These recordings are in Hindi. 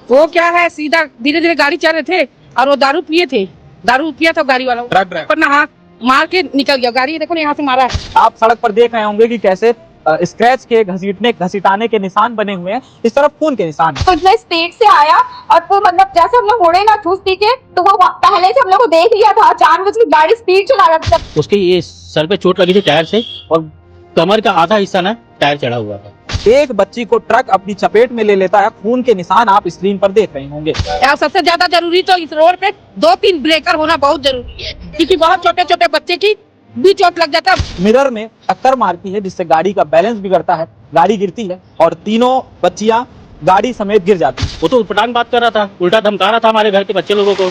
वो क्या है, सीधा धीरे धीरे गाड़ी चल रहे थे और वो दारू पिए थे। दारू पिया था गाड़ी वाला, ट्रक ड्राइवर पर ना हाथ मार के निकल गया। गाड़ी देखो ना, यहाँ से मारा है। आप सड़क पर देख रहे होंगे कि कैसे स्क्रैच के घसीटाने के निशान बने हुए हैं, इस तरफ खून के निशान हैं। तो इतना स्पीड से आया और वो मतलब जैसे हम लोग मुड़े ना ठूस के, तो वो पहले से हम लोग को देख लिया था। अचानक उसकी गाड़ी स्पीड चला रहा था। उसके ये सर पे चोट लगी थी टायर से, और कमर का आधा हिस्सा ना टायर चढ़ा हुआ था। एक बच्ची को ट्रक अपनी चपेट में ले लेता है, खून के निशान आप स्क्रीन पर देख रहे होंगे। और सबसे ज्यादा जरूरी तो इस रोड पे 2-3 ब्रेकर होना बहुत जरूरी है, क्योंकि बहुत छोटे छोटे बच्चे की भी चोट लग जाता है। मिरर में टक्कर मारती है, जिससे गाड़ी का बैलेंस बिगड़ता है, गाड़ी गिरती है और तीनों बच्चियां गाड़ी समेत गिर जाती हैं। वो तो उटपटांग बात कर रहा था, उल्टा धमका रहा था हमारे घर के बच्चे लोगों को,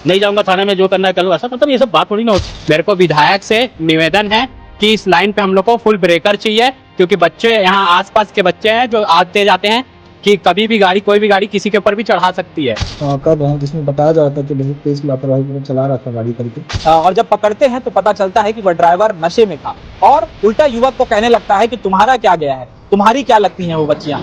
नहीं जाऊंगा थाने में, जो करना है कर लो। ऐसा मतलब ये सब बात थोड़ी ना होती। मेरे को विधायक से निवेदन है कि इस लाइन पे हम लोग को फुल ब्रेकर चाहिए, क्योंकि बच्चे यहाँ आसपास के बच्चे हैं जो आते जाते हैं कि कभी भी गाड़ी, कोई भी गाड़ी किसी के ऊपर भी चढ़ा सकती है। कर रहे हैं, जिसमें बताया जा रहा था कि बहुत तेज लापरवाही चला रहा था गाड़ी करके। और जब पकड़ते हैं तो पता चलता है कि वह ड्राइवर नशे में था और उल्टा युवक को कहने लगता है कि तुम्हारा क्या गया है, तुम्हारी क्या लगती हैं वो बच्चियां।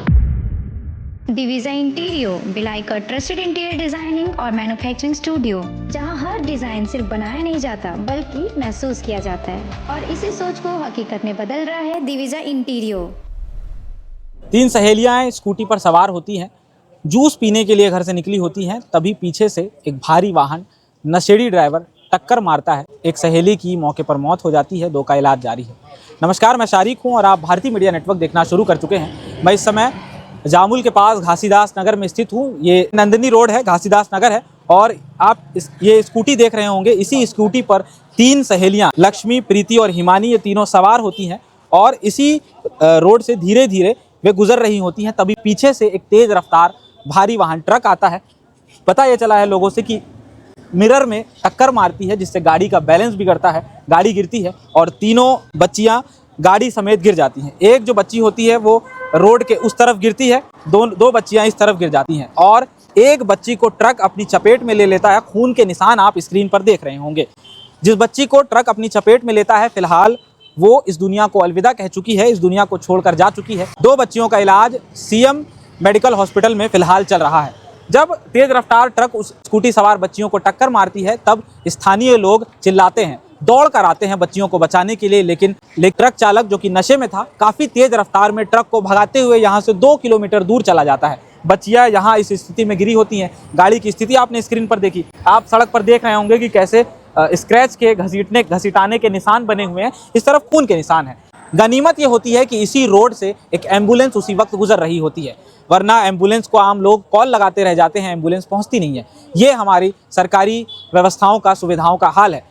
दिविजा इंटीरियो भिलाई का ट्रस्टेड इंटीरियर डिजाइनिंग और मैन्युफैक्चरिंग स्टूडियो, जहां हर डिजाइन सिर्फ बनाया नहीं जाता बल्कि महसूस किया जाता है, और इसी सोच को हकीकत में बदल रहा है दिविजा इंटीरियो। 3 सहेलियां स्कूटी पर सवार होती हैं, जूस पीने के लिए घर से निकली होती हैं, तभी पीछे से एक भारी वाहन नशेड़ी ड्राइवर टक्कर मारता है। एक सहेली की मौके पर मौत हो जाती है, 2 का इलाज जारी है। नमस्कार, मैं शारिक हूं और आप भारतीय मीडिया नेटवर्क देखना शुरू कर चुके हैं। मैं इस समय जामुल के पास घासीदास नगर में स्थित हूँ। ये नंदिनी रोड है, घासीदास नगर है, और आप ये स्कूटी देख रहे होंगे। इसी स्कूटी पर 3 सहेलियाँ लक्ष्मी, प्रीति और हिमानी, ये तीनों सवार होती हैं और इसी रोड से धीरे धीरे वे गुजर रही होती हैं। तभी पीछे से एक तेज रफ्तार भारी वाहन ट्रक आता है। पता ये चला है लोगों से कि मिरर में टक्कर मारती है, जिससे गाड़ी का बैलेंस बिगड़ता है, गाड़ी गिरती है और तीनों बच्चियां गाड़ी समेत गिर जाती हैं। एक जो बच्ची होती है वो रोड के उस तरफ गिरती है, दो बच्चियां इस तरफ गिर जाती हैं और एक बच्ची को ट्रक अपनी चपेट में ले लेता है। खून के निशान आप स्क्रीन पर देख रहे होंगे। जिस बच्ची को ट्रक अपनी चपेट में लेता है, फिलहाल वो इस दुनिया को अलविदा कह चुकी है, इस दुनिया को छोड़कर जा चुकी है। 2 बच्चियों का इलाज सीएम मेडिकल हॉस्पिटल में फिलहाल चल रहा है। जब तेज रफ्तार ट्रक उस स्कूटी सवार बच्चियों को टक्कर मारती है, तब स्थानीय लोग चिल्लाते हैं, दौड़ कर आते हैं बच्चियों को बचाने के लिए, लेकिन ट्रक चालक जो कि नशे में था, काफ़ी तेज रफ्तार में ट्रक को भगाते हुए यहाँ से 2 किलोमीटर दूर चला जाता है। बच्चियाँ यहाँ इस स्थिति में गिरी होती हैं। गाड़ी की स्थिति आपने स्क्रीन पर देखी। आप सड़क पर देख रहे होंगे कि कैसे स्क्रैच के घसीटाने के निशान बने हुए हैं, इस तरफ खून के निशान हैं। गनीमत ये होती है कि इसी रोड से एक एम्बुलेंस उसी वक्त गुजर रही होती है, वरना एम्बुलेंस को आम लोग कॉल लगाते रह जाते हैं, एम्बुलेंस पहुंचती नहीं है। ये हमारी सरकारी व्यवस्थाओं का, सुविधाओं का हाल है।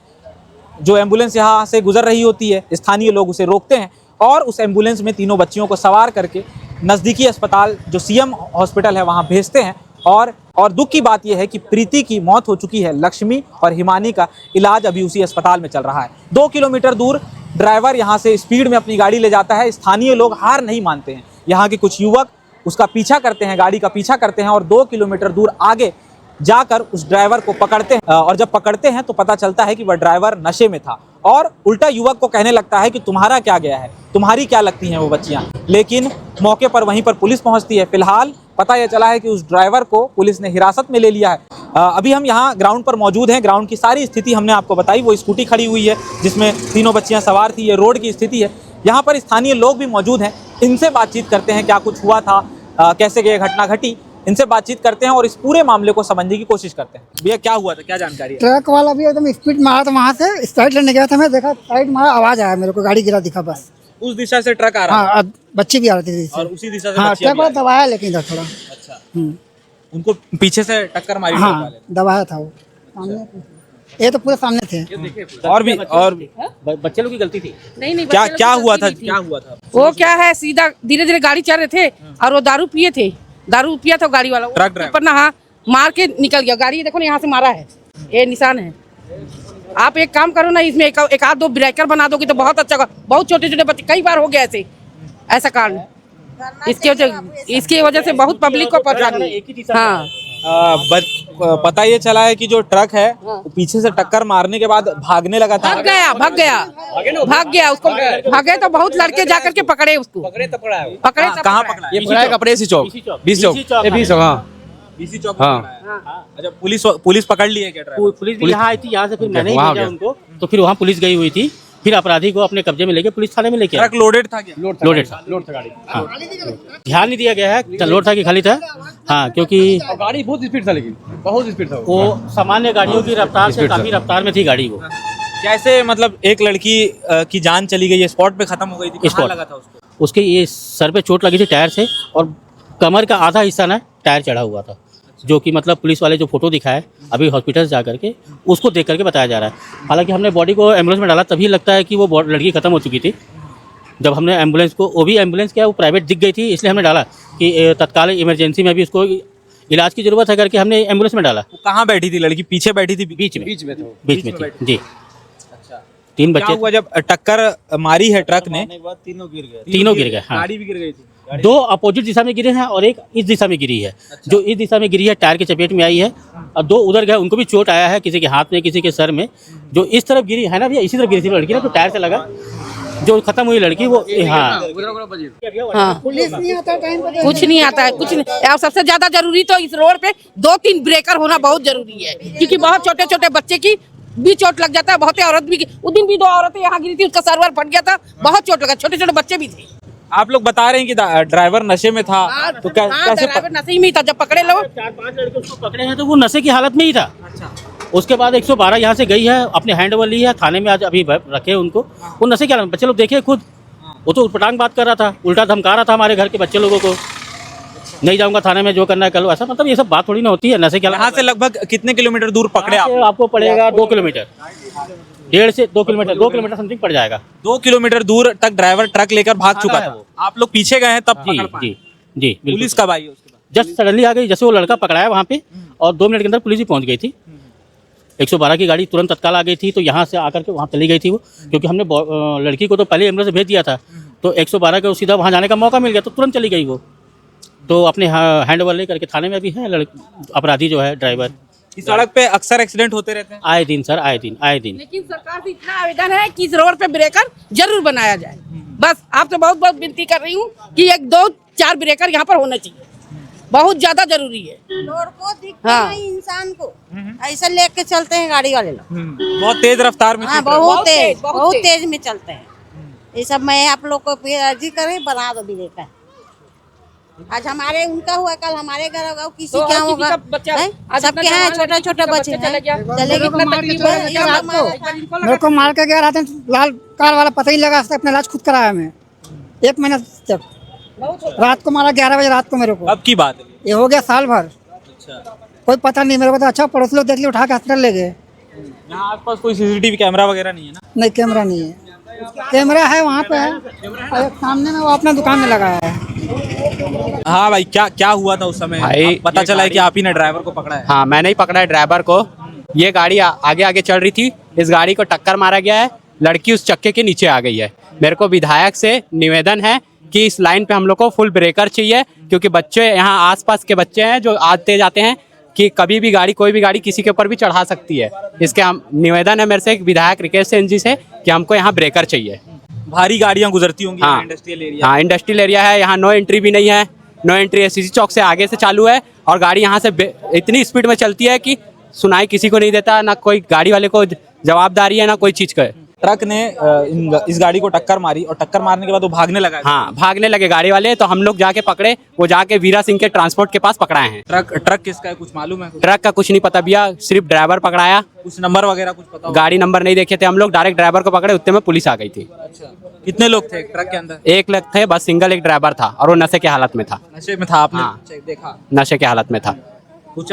जो एम्बुलेंस यहाँ से गुजर रही होती है, स्थानीय लोग उसे रोकते हैं और उस एम्बुलेंस में तीनों बच्चियों को सवार करके नज़दीकी अस्पताल जो सीएम हॉस्पिटल है वहाँ भेजते हैं। और दुख की बात यह है कि प्रीति की मौत हो चुकी है, लक्ष्मी और हिमानी का इलाज अभी उसी अस्पताल में चल रहा है। 2 किलोमीटर दूर ड्राइवर यहाँ से स्पीड में अपनी गाड़ी ले जाता है। स्थानीय लोग हार नहीं मानते हैं। यहाँ के कुछ युवक उसका पीछा करते हैं, गाड़ी का पीछा करते हैं और 2 किलोमीटर दूर आगे जाकर उस ड्राइवर को पकड़ते हैं। और जब पकड़ते हैं तो पता चलता है कि वह ड्राइवर नशे में था और उल्टा युवक को कहने लगता है कि तुम्हारा क्या गया है, तुम्हारी क्या लगती हैं वो बच्चियां। लेकिन मौके पर वहीं पर पुलिस पहुंचती है। फिलहाल पता यह चला है कि उस ड्राइवर को पुलिस ने हिरासत में ले लिया है। अभी हम यहाँ ग्राउंड पर मौजूद हैं। ग्राउंड की सारी स्थिति हमने आपको बताई। वो स्कूटी खड़ी हुई है जिसमें तीनों बच्चियाँ सवार थी। ये रोड की स्थिति है। यहाँ पर स्थानीय लोग भी मौजूद हैं। इनसे बातचीत करते हैं, क्या कुछ हुआ था, कैसे ये घटना घटी, इनसे बातचीत करते हैं और इस पूरे मामले को समझने की कोशिश करते हैं। भैया क्या हुआ था, क्या जानकारी है? ट्रक वाला भी एकदम स्पीड मारा था, वहाँ से साइड लेने गया था, मैं देखा साइड मारा, आवाज आया मेरे को, गाड़ी गिरा दिखा बस। उस दिशा से ट्रक आ रहा हाँ, बच्ची भी आ रही थी और उसी दिशा से हाँ, बच्चियां ट्रक भी आ वाला दबाया लेकिन इधर थोड़ा। अच्छा, उनको पीछे से टक्कर मारी? हाँ, दबाया था वो सामने, ये तो पूरे सामने थे। और भी बच्चे लोग की गलती थी। नहीं, क्या हुआ था? वो क्या है, सीधा धीरे धीरे गाड़ी चल रहे थे और वो दारू पिए थे। दारू पिया था गाड़ी वाला, ट्रक ड्राइवर पर ना हाथ मार के निकल गया। गाड़ी देखो ना, यहाँ से मारा है, ये निशान है। आप एक काम करो ना, इसमें एक आध 2 ब्रेकर बना दोगे तो बहुत अच्छा। बहुत छोटे छोटे बच्चे, कई बार हो गया ऐसा कांड। इसकी वजह से बहुत पब्लिक को परेशानी। हाँ, पता ये चला है कि जो ट्रक है वो पीछे से टक्कर मारने के बाद भागने लगा था। भाग गया उसको। भागे तो बहुत लड़के जाकर के पकड़े उसको। पकड़े कहाँ पकड़ा? ये पकड़ा है कपड़े सी चौक, 20 चौक। हाँ, डीसी चौक हाँ। में पकड़ा है। अच्छा, पुलिस पकड़ ली है क्या ड्राइवर? पुलिस भी यहाँ आई थी, यहाँ से फिर मैंने ही वहाँ भेजा गया। उनको, तो फिर वहाँ पुलिस गई हुई थी, फिर अपराधी को अपने कब्जे में लेके पुलिस थाने में लेके आए। ट्रक लोडेड था क्या? लोडेड था गाड़ी। हाँ। ध्यान नहीं दिया गया है लोड था कि खाली था। हाँ, क्योंकि गाड़ी बहुत स्पीड था, लेकिन बहुत स्पीड था वो सामान्य गाड़ियों की रफ्तार से काफी रफ्तार में थी गाड़ी वो। कैसे मतलब एक लड़की की जान चली गई है, स्पॉट पे खत्म हो गई थी, कहाँ स्पॉट। लगा था उसको? उसके ये सर पे चोट लगी थी टायर से, और कमर का आधा हिस्सा ना टायर चढ़ा हुआ था, जो कि मतलब पुलिस वाले जो फोटो दिखाए अभी हॉस्पिटल जा करके उसको देख करके बताया जा रहा है। हालांकि हमने बॉडी को एम्बुलेंस में डाला, तभी लगता है कि वो लड़की खत्म हो चुकी थी। जब हमने एम्बुलेंस को, वो भी एम्बुलेंस क्या, वो प्राइवेट दिख गई थी, इसलिए हमने डाला कि तत्काल इमरजेंसी में भी उसको इलाज की जरूरत है करके हमने एम्बुलेंस में डाला। वो कहाँ बैठी थी लड़की? पीछे बैठी थी? बीच में था। बीच में थी जी। अच्छा, 3 क्या बच्चे हुआ जब टक्कर मारी है ट्रक ने? तीनों गिर गए। हाँ, गाड़ी भी गिर गई थी। 2 अपोजिट दिशा में गिरे हैं और एक इस दिशा में गिरी है। जो इस दिशा में गिरी है टायर के चपेट में आई है, और 2 उधर गए, उनको भी चोट आया है, किसी के हाथ में, किसी के सर में। जो इस तरफ गिरी है ना भैया, इसी तरफ गिरी थी लड़की ना, तो टायर से लगा। जो खत्म हुई लड़की वो, हाँ हाँ, पुलिस नहीं आता टाइम पे। कुछ नहीं आता है, कुछ नहीं। और सबसे ज्यादा जरूरी तो इस रोड पे 2-3 ब्रेकर होना बहुत जरूरी है, क्योंकि बहुत छोटे छोटे बच्चे की भी चोट लग जाता है, बहुत औरत भी। उस दिन भी 2 औरतें यहाँ गिरी थी, उसका सर्वर फट गया था, बहुत चोट लगा, छोटे छोटे बच्चे भी थे। आप लोग बता रहे हैं कि ड्राइवर नशे में था, तो कैसे ड्राइवर नशे में ही था जब पकड़े लोग। 4-5 लड़के उसको पकड़े हैं, तो वो नशे की हालत में ही था। उसके बाद 112 यहाँ से गई है, अपने हैंड ओवर ली है, थाने में आज अभी रखे उनको। वो नशे की हालत में, बच्चे लोग देखे खुद, वो तो उटपटांग बात कर रहा था, उल्टा धमका रहा था हमारे घर के बच्चे लोगों को, नहीं जाऊंगा थाने में, जो करना है कर लो। ऐसा मतलब ये सब बात थोड़ी ना होती है। नशे के यहाँ से लगभग कितने किलोमीटर दूर पकड़े आप? आपको पड़ेगा 2 किलोमीटर, 1.5 से 2 किलोमीटर, 2 किलोमीटर समथिंग पड़ जाएगा। 2 किलोमीटर दूर तक ड्राइवर ट्रक लेकर भाग चुका है था। वो। आप लोग पीछे गए हैं तब जी पकड़ पाए? जी जी, बिल्कुल। पुलिस कब आई उसके बाद? जस्ट सडनली आ गई, जैसे वो लड़का पकड़ाया वहाँ पे, और 2 मिनट के अंदर पुलिस भी पहुँच गई थी। 112 की गाड़ी तुरंत तत्काल आ गई थी, तो यहाँ से आकर के वहाँ चली गई थी वो, क्योंकि हमने लड़की को तो पहले एम्बुलेंस से भेज दिया था, तो 112 को सीधा वहाँ जाने का मौका मिल गया, तो तुरंत चली गई वो। तो अपने हैंड ओवर ले करके थाने में भी है अपराधी जो है ड्राइवर। इस सड़क पे अक्सर एक्सीडेंट होते रहते हैं। आए दिन सर, आए दिन। लेकिन सरकार से इतना आवेदन है कि इस रोड पे ब्रेकर जरूर बनाया जाए। बस आपसे बहुत बहुत विनती कर रही हूँ कि 1-2-4 ब्रेकर यहाँ पर होना चाहिए, बहुत ज्यादा जरूरी है। रोड को दिखता नहीं इंसान को, ऐसा लेके चलते हैं गाड़ी वाले लोग। बहुत तेज रफ्तार में। हाँ, बहुत तेज में चलते हैं। ये सब मैं आप लोग को अर्जी करें, बना दो ब्रेकर। आज हमारे उनका हुआ, कल हमारे घर होगा, किसी तो क्या होगा, सबके यहाँ छोटा छोटा बच्चे हैं, चलेगी कितना तकलीफ है। मेरे को मार के गया रात में, लाल कार वाला पता ही लगा, अपना इलाज खुद कराया मैं 1 महीना तक। रात को मारा 11 बजे रात को मेरे को। अब की बात है? ये हो गया साल भर। अच्छा, कोई पता नहीं मेरे को, तो अच्छा पड़ोस लोग देख लिया, उठा के हॉस्पिटल ले गए। यहाँ आसपास कोई सीसीटीवी कैमरा वगैरह नहीं है ना? नहीं, कैमरा नहीं है। कैमरा है वहाँ पे है, और एक सामने में वो अपना दुकान में लगाया है। हाँ भाई, क्या हुआ था उस समय? भाई, पता ये चला है कि गाड़ी- आप ही ने ड्राइवर को पकड़ा है। हाँ, मैंने ही पकड़ा है ड्राइवर को। ये गाड़ी आगे आगे चल रही थी, इस गाड़ी को टक्कर मारा गया है, लड़की उस चक्के के नीचे आ गई है। मेरे को विधायक से निवेदन है कि इस लाइन पे हम लोग को फुल ब्रेकर चाहिए, क्योंकि बच्चे यहाँ आसपास के बच्चे हैं जो आते जाते हैं, कि कभी भी गाड़ी, कोई भी गाड़ी किसी के ऊपर भी चढ़ा सकती है। इसके हम निवेदन है मेरे से विधायक रिकेश सेन जी से कि हमको यहाँ ब्रेकर चाहिए। भारी गाड़ियाँ गुजरती होंगी हाँ, इंडस्ट्रियल एरिया। हाँ, इंडस्ट्रियल एरिया है, यहाँ नो एंट्री भी नहीं है। नो एंट्री एससीसी चौक से आगे से चालू है, और गाड़ी यहाँ से इतनी स्पीड में चलती है कि सुनाई किसी को नहीं देता, ना कोई गाड़ी वाले को जवाबदारी है, ना कोई चीज़ का। ट्रक ने इस गाड़ी को टक्कर मारी, और टक्कर मारने के बाद वो भागने लगा। हाँ, भागने लगे गाड़ी वाले, तो हम लोग जाके पकड़े, वो जाके वीरा सिंह के ट्रांसपोर्ट के पास पकड़ाए हैं। ट्रक किसका है, कुछ मालूम है? ट्रक का कुछ नहीं पता भैया, सिर्फ ड्राइवर पकड़ाया। कुछ नंबर वगैरह कुछ पता होगा? गाड़ी नंबर नहीं देखे थे हम लोग, डायरेक्ट ड्राइवर को पकड़े, उतने में पुलिस आ गई थी। अच्छा, कितने लोग थे ट्रक के अंदर? 1 लोग थे बस, सिंगल एक ड्राइवर था, और वो नशे के हालत में था। नशे में था? आपने हाँ। देखा? नशे के हालत में था। कुछ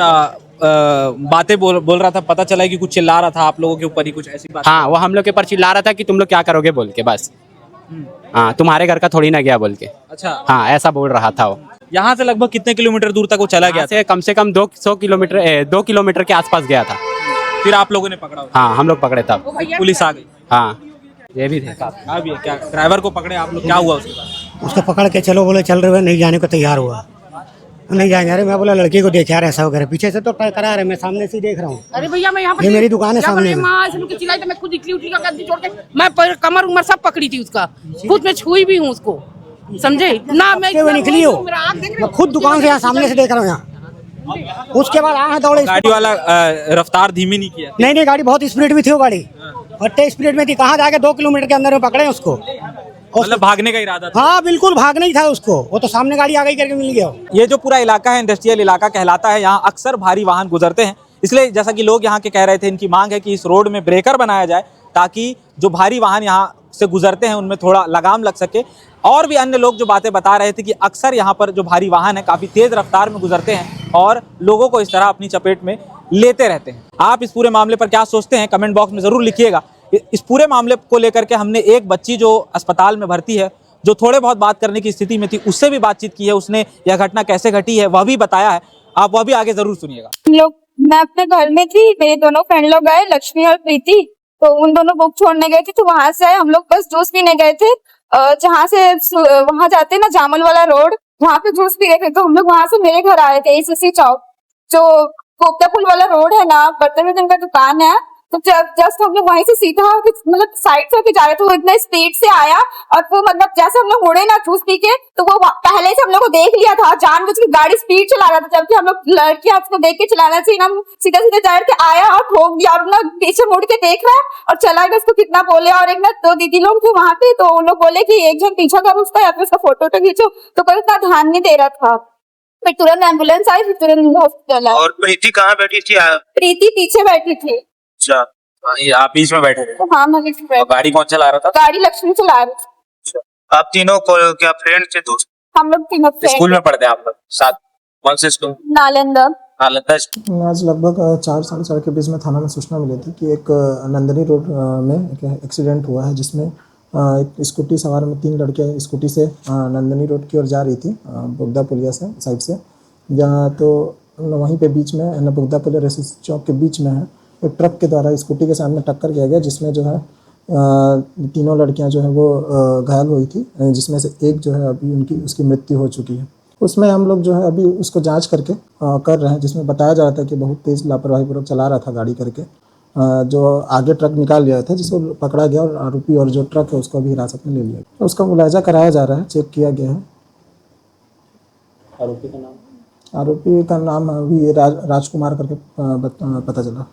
बातें बोल रहा था, पता चला है कि कुछ चिल्ला रहा था आप लोगों के ऊपर ही, कुछ ऐसी बात? हाँ, वो हम लोग के ऊपर चिल्ला रहा था कि तुम लोग क्या करोगे बोल के, बस। हाँ, तुम्हारे घर का थोड़ी ना गया बोल के। अच्छा, हाँ, ऐसा बोल रहा था वो। यहाँ से लगभग कितने किलोमीटर दूर तक वो चला गया था? कम से कम 200 किलोमीटर 2 किलोमीटर के आसपास गया था। फिर आप लोगों ने पकड़ा? हाँ, हम लोग पकड़े तब। पुलिस आ गई? हाँ, ये भी थे साथ। हाँ भैया, क्या ड्राइवर को पकड़े आप लोग, क्या हुआ उसके बाद? उसको पकड़ के चलो बोले, चल रहे हुए, नहीं जाने को तैयार हुआ, नहीं जाएंगे। अरे मैं बोला लड़की को देख यार, ऐसा वगैरह, पीछे से तो ट्राई करा रहे, मैं सामने से ही देख रहा हूँ। अरे भैया, मैं यहाँ पर ये मेरी दुकान है सामने में। चिल्लाई तो मैं खुद इटली उटली का गद्दी छोड़ के, मैं कमर उमर सब पकड़ी थी उसका, खुद मैं छुई भी हूँ उसको, समझे ना? मैं निकली हो, मैं खुद दुकान से यहाँ सामने से देख रहा हूँ। यहाँ उसके बाद आए दौड़े। गाड़ी वाला रफ्तार धीमी नहीं किया? नहीं, गाड़ी बहुत स्पीड में थी वो गाड़ी, फट्टे स्पीड में थी। कहाँ जाके 2 किलोमीटर के अंदर में पकड़े उसको। मतलब भागने का इरादा था? हाँ बिल्कुल, भागना ही था उसको, वो तो सामने गाड़ी आ गई करके मिल गया। ये जो पूरा इलाका है इंडस्ट्रियल इलाका कहलाता है, यहाँ अक्सर भारी वाहन गुजरते हैं, इसलिए जैसा कि लोग यहाँ के कह रहे थे, इनकी मांग है कि इस रोड में ब्रेकर बनाया जाए ताकि जो भारी वाहन यहाँ से गुजरते हैं उनमें थोड़ा लगाम लग सके। और भी अन्य लोग जो बातें बता रहे थे कि अक्सर यहाँ पर जो भारी वाहन है काफ़ी तेज़ रफ्तार में गुजरते हैं और लोगों को इस तरह अपनी चपेट में लेते रहते हैं। आप इस पूरे मामले पर क्या सोचते हैं कमेंट बॉक्स में ज़रूर लिखिएगा। इस पूरे मामले को लेकर के हमने एक बच्ची जो अस्पताल में भर्ती है, जो थोड़े बहुत बात करने की स्थिति में थी, उससे भी बातचीत की है। उसने यह घटना कैसे घटी है वह भी बताया है, आप वह भी आगे जरूर सुनिएगा। मैं अपने घर में थी, मेरे दोनों फ्रेंड लोग गए, लक्ष्मी और प्रीति, तो उन दोनों बुक छोड़ने गए थे, तो वहां से हम लोग बस जूस पीने गए थे। जहाँ से वहां जाते ना जामल वाला रोड, वहां पे जूस पी रहे थे, तो हम लोग वहां से मेरे घर आए थे। एसएससी चौक जो कोपता पुल वाला रोड है ना, बर्तन वर्तन का दुकान है, तो जस्ट हम लोग वहीं से सीधा मतलब साइड से होके जा रहे थे। वो इतना स्पीड से आया और वो मतलब जैसे हम लोग मुड़े ना जूस पी के, तो वो पहले से हम लोग को देख लिया था, जानबूझ के गाड़ी स्पीड चला रहा था, जबकि हम लोग लड़कियां उसको देख के चलाना चाहिए। हम सीधा सीधा जा रहे थे, आया और ठोक दिया और ना पीछे मुड़ के देख रहा है और चला गया। उसको कितना बोले, और एक ना 2 दीदी लोग थे वहां पे, तो उन लोग बोले कि एक जन पीछा करो उसका या फिर उसका फोटो खींचो, तो कोई उतना ध्यान नहीं दे रहा था। फिर तुरंत एम्बुलेंस आई, फिर तुरंत हॉस्पिटल आया। और प्रीति कहाँ बैठी थी? प्रीति पीछे बैठी थी। अच्छा, आप बीच में बैठे थे? हाँ मैं बीच में बैठी। गाड़ी कौन चला रहा था? गाड़ी लक्ष्मी चला रही थी। आप तीनों को क्या फ्रेंड थे, दोस्त? हम लोग तीनों स्कूल में पढ़ते हैं आप लोग साथ? कौन से स्कूल? नालंदा। आज लगभग 4 साढ़े 4 के बीच में थाना में सूचना मिली थी कि एक नंदनी रोड में एक एक्सीडेंट हुआ है, जिसमें एक स्कूटी सवार में 3 लड़कियां स्कूटी से नंदनी रोड की ओर जा रही थी, बुगदा पुलिया से साइड से, जहाँ तो वहीं पे बीच में बुगदा पुलिया रेसिस चौक के बीच में है, एक ट्रक के द्वारा स्कूटी के सामने टक्कर किया गया, जिसमें जो है 3 लड़कियां जो है वो घायल हुई थी, जिसमें से एक जो है अभी उसकी मृत्यु हो चुकी है। उसमें हम लोग जो है अभी उसको जांच करके कर रहे हैं, जिसमें बताया जा रहा था कि बहुत तेज़ लापरवाहीपूर्वक चला रहा था गाड़ी करके, जो आगे ट्रक निकाल लिया था, जिसको पकड़ा गया और आरोपी और जो ट्रक है उसको अभी हिरासत में ले लिया गया। उसका मुलायजा कराया जा रहा है, चेक किया गया है। आरोपी का नाम अभी राजकुमार करके पता चला।